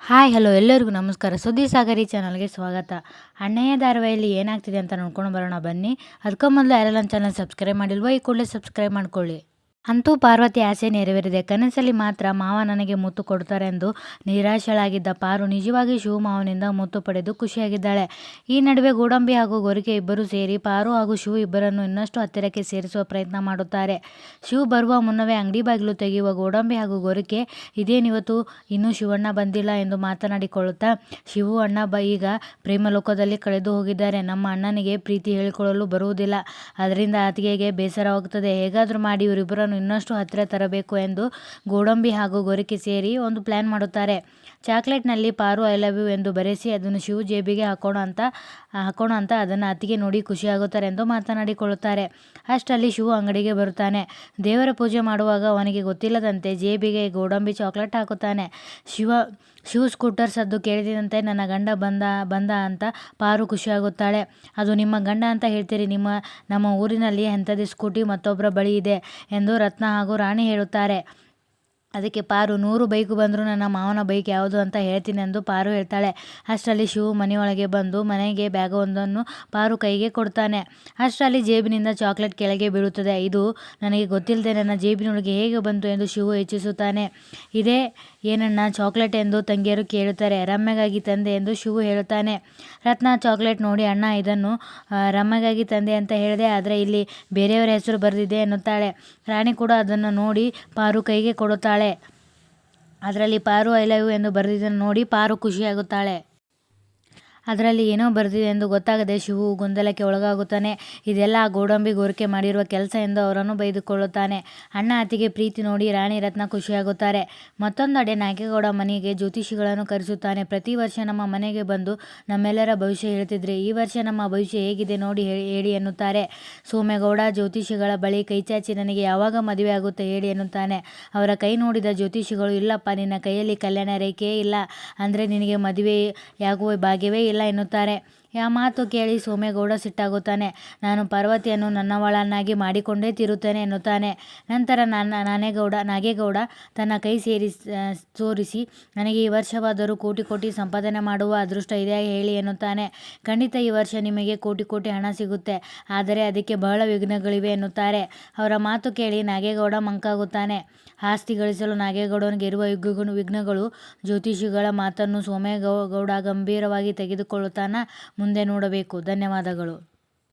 Hi hello ಎಲ್ಲರಿಗೂ ನಮಸ್ಕಾರ. ಸುದ್ದಿ ಸಾಗರಿ ಚಾನಲ್ಗೆ ಸ್ವಾಗತ. ಅಣ್ಣಯ್ಯ ಧಾರಾವಾಹಿಯಲ್ಲಿ ಏನಾಗ್ತಿದೆ ಅಂತ ನೋಡ್ಕೊಂಡು ಬರೋಣ ಬನ್ನಿ. ಅದಕ್ಕೂ ಮೊದಲು ಯಾರೆಲ್ಲ ನನ್ನ ಚಾನಲ್ ಸಬ್ಸ್ಕ್ರೈಬ್ ಮಾಡಿಲ್ವೋ ಈ ಕೂಡಲೇ ಸಬ್ಸ್ಕ್ರೈಬ್ ಮಾಡ್ಕೊಳ್ಳಿ. ಅಂತೂ ಪಾರ್ವತಿ ಆಸೆ ನೆರವೇರಿದೆ. ಕನಸಲ್ಲಿ ಮಾತ್ರ ಮಾವ ನನಗೆ ಮುತ್ತು ಕೊಡ್ತಾರೆಂದು ನಿರಾಶಳಾಗಿದ್ದ ಪಾರು ನಿಜವಾಗಿ ಶಿವಮಾವನಿಂದ ಮುತ್ತು ಪಡೆದು ಖುಷಿಯಾಗಿದ್ದಾಳೆ. ಈ ನಡುವೆ ಗೋಡಂಬಿ ಹಾಗೂ ಗೊರಕೆ ಇಬ್ಬರು ಸೇರಿ ಪಾರು ಹಾಗೂ ಶಿವ ಇಬ್ಬರನ್ನು ಇನ್ನಷ್ಟು ಹತ್ತಿರಕ್ಕೆ ಸೇರಿಸುವ ಪ್ರಯತ್ನ ಮಾಡುತ್ತಾರೆ. ಶಿವ ಬರುವ ಮುನ್ನವೇ ಅಂಗಡಿ ಬಾಗಿಲು ತೆಗೆಯುವ ಗೋಡಂಬಿ ಹಾಗೂ ಗೊರಕೆ ಇದೇನಿವತ್ತು ಇನ್ನೂ ಶಿವಣ್ಣ ಬಂದಿಲ್ಲ ಎಂದು ಮಾತನಾಡಿಕೊಳ್ಳುತ್ತಾ, ಶಿವು ಅಣ್ಣ ಈಗ ಪ್ರೇಮಲೋಕದಲ್ಲಿ ಕಳೆದು ಹೋಗಿದ್ದಾರೆ. ನಮ್ಮ ಅಣ್ಣನಿಗೆ ಪ್ರೀತಿ ಹೇಳಿಕೊಳ್ಳಲು ಬರುವುದಿಲ್ಲ. ಅದರಿಂದ ಅತ್ತಿಗೆಗೆ ಬೇಸರವಾಗುತ್ತದೆ. ಹೇಗಾದರೂ ಮಾಡಿ ಇವರಿಬ್ಬರನ್ನು ಇನ್ನಷ್ಟು ಹತ್ತಿರ ತರಬೇಕು ಎಂದು ಗೋಡಂಬಿ ಹಾಗೂ ಗೊರಕೆ ಸೇರಿ ಒಂದು ಪ್ಲಾನ್ ಮಾಡುತ್ತಾರೆ. ಚಾಕ್ಲೇಟ್ನಲ್ಲಿ ಪಾರು ಐ ಲವ್ ಯು ಎಂದು ಬರೆಸಿ ಅದನ್ನು ಶಿವು ಜೇಬಿಗೆ ಹಾಕೋಣ ಅಂತ ಅದನ್ನು ಅತ್ತಿಗೆ ನೋಡಿ ಖುಷಿಯಾಗುತ್ತಾರೆ ಎಂದು ಮಾತನಾಡಿಕೊಳ್ಳುತ್ತಾರೆ. ಅಷ್ಟರಲ್ಲಿ ಶಿವು ಅಂಗಡಿಗೆ ಬರುತ್ತಾನೆ. ದೇವರ ಪೂಜೆ ಮಾಡುವಾಗ ಅವನಿಗೆ ಗೊತ್ತಿಲ್ಲದಂತೆ ಜೇಬಿಗೆ ಗೋಡಂಬಿ ಚಾಕ್ಲೇಟ್ ಹಾಕುತ್ತಾನೆ. ಶಿವು ಸ್ಕೂಟರ್ ಸದ್ದು ಕೇಳಿದಂತೆ ನನ್ನ ಗಂಡ ಬಂದ ಅಂತ ಪಾರು ಖುಷಿಯಾಗುತ್ತಾಳೆ. ಅದು ನಿಮ್ಮ ಗಂಡ ಅಂತ ಹೇಳ್ತೀರಿ, ನಮ್ಮ ಊರಿನಲ್ಲಿ ಎಂಥದೇ ಸ್ಕೂಟಿ ಮತ್ತೊಬ್ಬರ ಬಳಿ ಇದೆ ಎಂದು ರತ್ನ ಹಾಗೂ ರಾಣಿ ಹೇಳುತ್ತಾರೆ. ಅದಕ್ಕೆ ಪಾರು 100 ಬೈಕು ಬಂದರೂ ನನ್ನ ಮಾವನ ಬೈಕ್ ಯಾವುದು ಅಂತ ಹೇಳ್ತೀನಿ ಎಂದು ಪಾರು ಹೇಳ್ತಾಳೆ. ಅಷ್ಟರಲ್ಲಿ ಶಿವು ಮನೆಯೊಳಗೆ ಬಂದು ಮನೆಗೆ ಬ್ಯಾಗವೊಂದನ್ನು ಪಾರು ಕೈಗೆ ಕೊಡ್ತಾನೆ. ಅಷ್ಟರಲ್ಲಿ ಜೇಬಿನಿಂದ ಚಾಕ್ಲೇಟ್ ಕೆಳಗೆ ಬೀಳುತ್ತದೆ. ಇದು ನನಗೆ ಗೊತ್ತಿಲ್ಲದೆ ನನ್ನ ಜೇಬಿನೊಳಗೆ ಹೇಗೆ ಬಂತು ಎಂದು ಶಿವು ಯೋಚಿಸುತ್ತಾನೆ. ಇದೇ ಏನಣ್ಣ ಚಾಕ್ಲೇಟ್ ಎಂದು ತಂಗಿಯರು ಕೇಳುತ್ತಾರೆ. ರಮ್ಯಗಾಗಿ ತಂದೆ ಎಂದು ಶಿವು ಹೇಳುತ್ತಾನೆ. ರತ್ನ ಚಾಕ್ಲೇಟ್ ನೋಡಿ ಅಣ್ಣ ಇದನ್ನು ರಮ್ಯಗಾಗಿ ತಂದೆ ಅಂತ ಹೇಳಿದೆ, ಆದರೆ ಇಲ್ಲಿ ಬೇರೆಯವರ ಹೆಸರು ಬರೆದಿದೆ ಎನ್ನುತ್ತಾಳೆ. ರಾಣಿ ಕೂಡ ಅದನ್ನು ನೋಡಿ ಪಾರು ಕೈಗೆ ಕೊಡುತ್ತಾಳೆ. ಅದರಲ್ಲಿ ಪಾರು ಐ ಲವ್ ಯು ಎಂದು ಬರೆದಿದ್ದನ್ನು ನೋಡಿ ಪಾರು ಖುಷಿಯಾಗುತ್ತಾಳೆ. ಅದರಲ್ಲಿ ಏನೋ ಬರೆದಿದೆ ಎಂದು ಗೊತ್ತಾಗದೆ ಶಿವು ಗೊಂದಲಕ್ಕೆ ಒಳಗಾಗುತ್ತಾನೆ. ಇದೆಲ್ಲ ಆ ಗೋಡಂಬಿ ಗೊರಕೆ ಮಾಡಿರುವ ಕೆಲಸ ಎಂದು ಅವರನ್ನು ಬೈದುಕೊಳ್ಳುತ್ತಾನೆ. ಅಣ್ಣ ಅತ್ತಿಗೆ ಪ್ರೀತಿ ನೋಡಿ ರಾಣಿ ರತ್ನ ಖುಷಿಯಾಗುತ್ತಾರೆ. ಮತ್ತೊಂದೆಡೆ ನಾಗೇಗೌಡ ಮನೆಗೆ ಜ್ಯೋತಿಷಿಗಳನ್ನು ಕರೆಸುತ್ತಾನೆ. ಪ್ರತಿ ವರ್ಷ ನಮ್ಮ ಮನೆಗೆ ಬಂದು ನಮ್ಮೆಲ್ಲರ ಭವಿಷ್ಯ ಹೇಳ್ತಿದ್ರಿ, ಈ ವರ್ಷ ನಮ್ಮ ಭವಿಷ್ಯ ಹೇಗಿದೆ ನೋಡಿ ಹೇಳಿ ಎನ್ನುತ್ತಾರೆ. ಸೋಮೇಗೌಡ ಜ್ಯೋತಿಷಿಗಳ ಬಳಿ ಕೈಚಾಚಿ ನನಗೆ ಯಾವಾಗ ಮದುವೆ ಆಗುತ್ತೆ ಹೇಳಿ ಎನ್ನುತ್ತಾನೆ. ಅವರ ಕೈ ನೋಡಿದ ಜ್ಯೋತಿಷಿಗಳು, ಇಲ್ಲಪ್ಪ ನಿನ್ನ ಕೈಯಲ್ಲಿ ಕಲ್ಯಾಣ ರೇಖೆಯೇ ಇಲ್ಲ, ಅಂದರೆ ನಿನಗೆ ಮದುವೆಯಾಗುವ ಭಾಗ್ಯವೇ ಇಲ್ಲ ಎನ್ನುತ್ತಾರೆ. ಆ ಮಾತು ಕೇಳಿ ಸೋಮೇಗೌಡ ಸಿಟ್ಟಾಗುತ್ತಾನೆ. ನಾನು ಪಾರ್ವತಿಯನ್ನು ನನ್ನವಳನ್ನಾಗಿ ಮಾಡಿಕೊಂಡೇ ತೀರುತ್ತೇನೆ ಎನ್ನುತ್ತಾನೆ. ನಂತರ ನಾಗೇಗೌಡ ತನ್ನ ಕೈ ತೋರಿಸಿ ನನಗೆ ಈ ವರ್ಷವಾದರೂ ಕೋಟಿ ಸಂಪಾದನೆ ಮಾಡುವ ಅದೃಷ್ಟ ಇದೆಯಾ ಹೇಳಿ ಎನ್ನುತ್ತಾನೆ. ಖಂಡಿತ ಈ ವರ್ಷ ನಿಮಗೆ ಕೋಟಿ ಹಣ ಸಿಗುತ್ತೆ, ಆದರೆ ಅದಕ್ಕೆ ಬಹಳ ವಿಘ್ನಗಳಿವೆ ಎನ್ನುತ್ತಾರೆ. ಅವರ ಮಾತು ಕೇಳಿ ನಾಗೇಗೌಡ ಮಂಕಾಗುತ್ತಾನೆ. ಆಸ್ತಿ ಗಳಿಸಲು ನಾಗೇಗೌಡನಿಗೆ ಇರುವ ವಿಘ್ನಗಳು. ಜ್ಯೋತಿಷಿಗಳ ಮಾತನ್ನು ಸೋಮೇಗೌಡ ಗಂಭೀರವಾಗಿ ತೆಗೆದುಕೊಳ್ಳುತ್ತಾನ. ಮುಂದೆ ನೋಡಬೇಕು. ಧನ್ಯವಾದಗಳು.